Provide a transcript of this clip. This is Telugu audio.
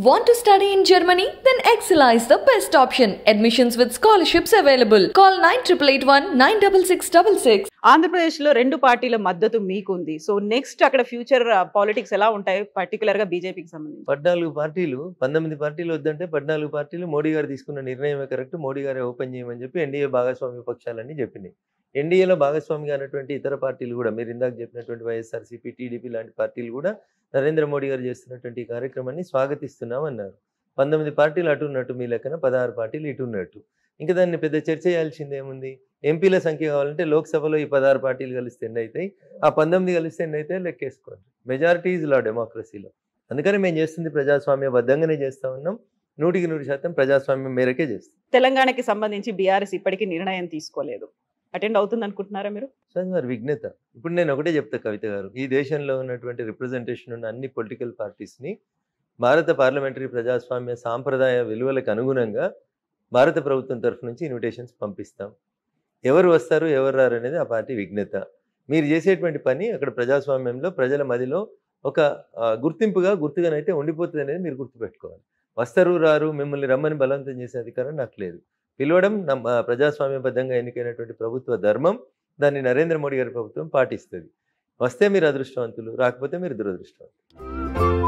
Want to study in Germany? Then Excella is the best option. Admissions with scholarships available. Call 9881 96666. ఆంధ్రప్రదేశ్లో రెండు పార్టీల మద్దతు మీకుంది. సో నెక్స్ట్ అక్కడ ఫ్యూచర్ పాలిటిక్స్ ఎలా ఉంటాయి, పర్టికులర్గా బీజేపీకి సంబంధించి? 14 పార్టీలు 19 పార్టీలు వద్దంటే 14 పార్టీలు మోడీ గారు తీసుకున్న నిర్ణయమే కరెక్ట్, మోడీ గారే ఓపెన్ చేయమని చెప్పి ఎన్డీఏ భాగస్వామ్య పక్షాలన్నీ చెప్పినాయి. ఎన్డీఏలో భాగస్వామిగా అయినటువంటి ఇతర పార్టీలు కూడా, మీరు ఇందాక చెప్పినటువంటి వైఎస్ఆర్సీపీ, టీడీపీ లాంటి పార్టీలు కూడా నరేంద్ర మోడీ గారు చేస్తున్నటువంటి ఈ కార్యక్రమాన్ని స్వాగతిస్తున్నామన్నారు. 19 పార్టీలు అటు ఉన్నట్టు మీ లెక్కన 16 పార్టీలు ఇటు ఉన్నట్టు. ఇంకా దాన్ని పెద్ద చర్చ చేయాల్సింది ఏముంది? ఎంపీల సంఖ్య కావాలంటే లోక్సభలో ఈ 16 పార్టీలు కలిస్తే ఎన్ని అవుతాయి, ఆ 19 కలిస్తే ఎన్ని అవుతాయి లెక్కేసుకోండి. మెజారిటీ ఈజ్ లా డెమోక్రసీలో. అందుకని మేము చేస్తుంది ప్రజాస్వామ్యబద్ధంగానే చేస్తూ ఉన్నాం. 100% ప్రజాస్వామ్యం మేరకే చేస్తాం. తెలంగాణకి సంబంధించి బీఆర్ఎస్ ఇప్పటికీ నిర్ణయం తీసుకోలేదు. అటెండ్ అవుతుంది అనుకుంటున్నారా మీరు? సార్ వారి విఘ్నత. ఇప్పుడు నేను ఒకటే చెప్తా కవిత గారు, ఈ దేశంలో ఉన్నటువంటి రిప్రజెంటేషన్ ఉన్న అన్ని పొలిటికల్ పార్టీస్ని భారత పార్లమెంటరీ ప్రజాస్వామ్య సాంప్రదాయ విలువలకు అనుగుణంగా భారత ప్రభుత్వం తరఫు నుంచి ఇన్విటేషన్స్ పంపిస్తాం. ఎవరు వస్తారు ఎవరు రారు అనేది ఆ పార్టీ విఘ్నత. మీరు చేసేటువంటి పని అక్కడ ప్రజాస్వామ్యంలో ప్రజల మదిలో ఒక గుర్తుగానైతే ఉండిపోతుంది అనేది మీరు గుర్తుపెట్టుకోవాలి. వస్తారు రారు, మిమ్మల్ని రమ్మని బలవంతం చేసే అధికారం నాకు లేదు. పిలవడం ప్రజాస్వామ్యబద్ధంగా ఎన్నికైనటువంటి ప్రభుత్వ ధర్మం. దాన్ని నరేంద్ర మోడీ గారి ప్రభుత్వం పాటిస్తుంది. వస్తే మీరు అదృష్టవంతులు, రాకపోతే మీరు దురదృష్టవంతులు.